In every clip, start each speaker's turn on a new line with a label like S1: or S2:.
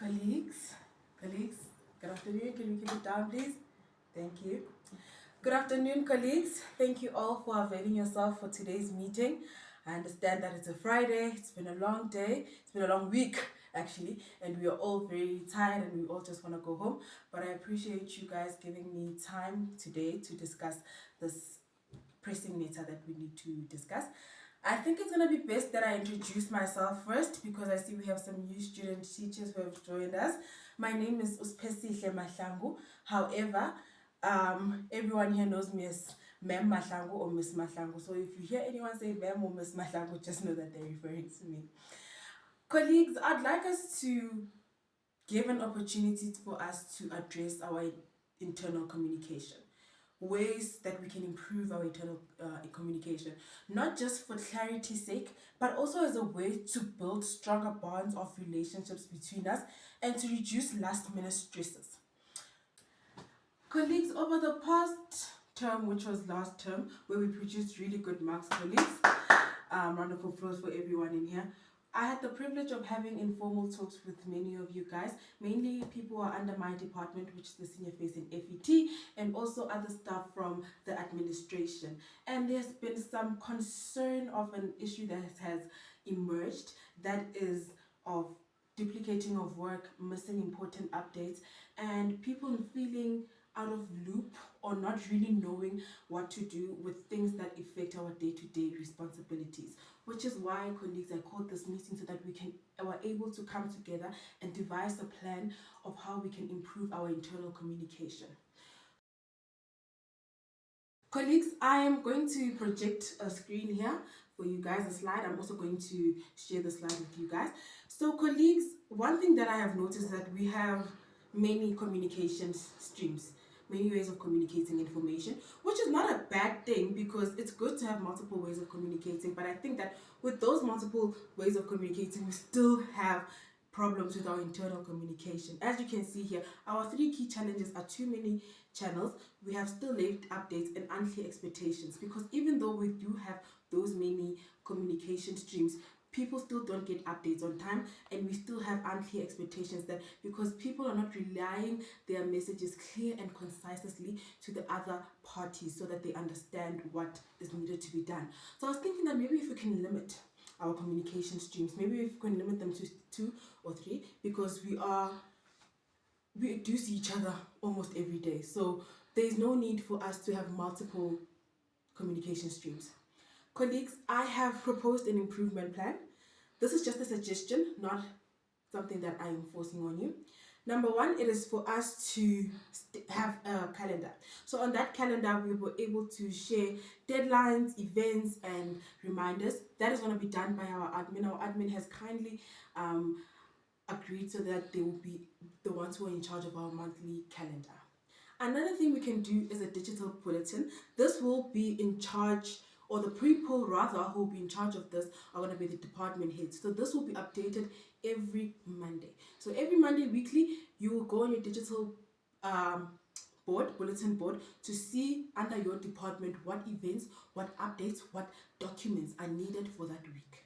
S1: Colleagues, good afternoon. Can we keep it down, please? Thank you. Good afternoon, colleagues. Thank you all for availing yourself for today's meeting. I understand that it's a Friday, it's been a long day, it's been a long week actually, and we are all very tired and we all just want to go home. But I appreciate you guys giving me time today to discuss this pressing matter that we need to discuss. I think it's going to be best that I introduce myself first because I see we have some new student teachers who have joined us. My name is Sphesihle Mahlangu. However, everyone here knows me as Ma'am Mahlangu or Miss Mahlangu. So if you hear anyone say Ma'am or Miss Mahlangu, just know that they're referring to me. Colleagues, I'd like us to give an opportunity for us to address our internal communication, ways that we can improve our internal communication, not just for clarity's sake, but also as a way to build stronger bonds of relationships between us and to reduce last minute stresses. Colleagues, over the past term, which was last term, where we produced really good marks, colleagues, round of applause for everyone in here. I had the privilege of having informal talks with many of you guys, mainly people who are under my department, which is the senior face in FET, and also other staff from the administration. And there's been some concern of an issue that has emerged that is of duplicating of work, missing important updates, and people feeling out of loop or not really knowing what to do with things that affect our day-to-day responsibilities, which is why, colleagues, I called this meeting so that we are able to come together and devise a plan of how we can improve our internal communication. Colleagues, I am going to project a screen here for you guys, a slide. I'm also going to share the slide with you guys. So colleagues, one thing that I have noticed is that we have many communication streams, many ways of communicating information, which is not a bad thing because it's good to have multiple ways of communicating. But I think that with those multiple ways of communicating, we still have problems with our internal communication. As you can see here, our three key challenges are too many channels. We have still late updates and unclear expectations, because even though we do have those many communication streams, people still don't get updates on time, and we still have unclear expectations, that because people are not relaying their messages clear and concisely to the other parties so that they understand what is needed to be done. So I was thinking that maybe if we can limit our communication streams, maybe if we can limit them to 2 or 3, because we do see each other almost every day, so there is no need for us to have multiple communication streams. Colleagues, I have proposed an improvement plan. This is just a suggestion, not something that I am forcing on you. Number one, it is for us to have a calendar. So on that calendar, we were able to share deadlines, events, and reminders. That is going to be done by our admin. Our admin has kindly agreed so that they will be the ones who are in charge of our monthly calendar. Another thing we can do is a digital bulletin. This will be in charge, or the people rather who will be in charge of this are going to be the department heads. So this will be updated every Monday. So every Monday weekly, you will go on your digital bulletin board, to see under your department what events, what updates, what documents are needed for that week.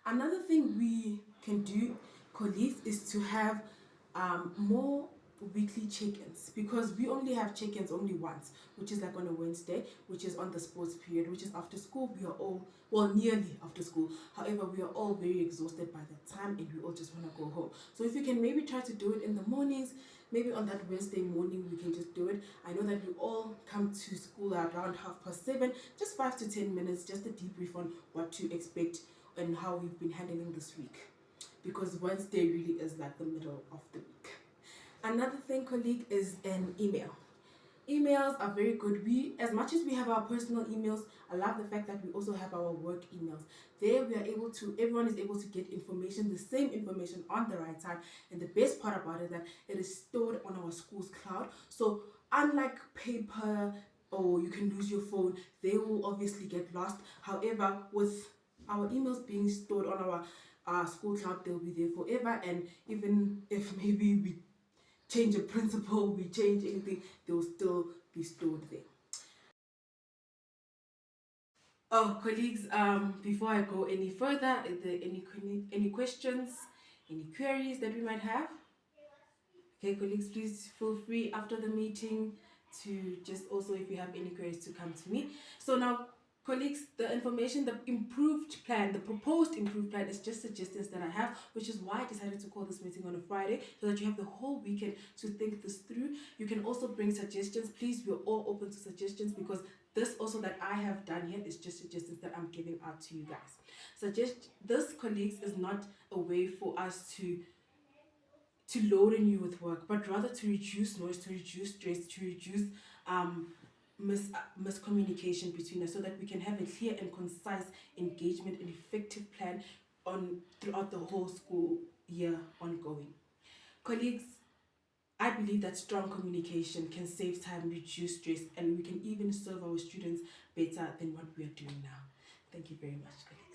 S1: Another thing we can do, colleagues, is to have more weekly check-ins, because we only have check-ins only once, which is like on a Wednesday, which is on the sports period, which is after school. We are all, well, nearly after school. However, we are all very exhausted by that time and we all just want to go home. So if you can maybe try to do it in the mornings, maybe on that Wednesday morning we can just do it. I know that we all come to school at around 7:30, just 5 to 10 minutes, just a debrief on what to expect and how we've been handling this week, because Wednesday really is like the middle of the week. Another thing, colleague, is an email. Emails are very good. As much as we have our personal emails, I love the fact that we also have our work emails. There we are able to, everyone is able to get information, the same information on the right time. And the best part about it is that it is stored on our school's cloud. So unlike paper, or you can lose your phone, they will obviously get lost. However, with our emails being stored on our school cloud, they'll be there forever. And even if maybe we change a principal, we change anything, they will still be stored there. Oh, colleagues, before I go any further, is there any questions, any queries that we might have? Okay, colleagues, please feel free after the meeting to just also, if you have any queries, to come to me. So now, colleagues, the information, the improved plan, the proposed improved plan is just suggestions that I have, which is why I decided to call this meeting on a Friday, so that you have the whole weekend to think this through. You can also bring suggestions. Please, we're all open to suggestions, because this also that I have done here is just suggestions that I'm giving out to you guys. This, colleagues, is not a way for us to loading you with work, but rather to reduce noise, to reduce stress, to reduce miscommunication between us, so that we can have a clear and concise engagement and effective plan on throughout the whole school year ongoing. Colleagues, I believe that strong communication can save time, reduce stress, and we can even serve our students better than what we are doing now. Thank you very much, colleagues.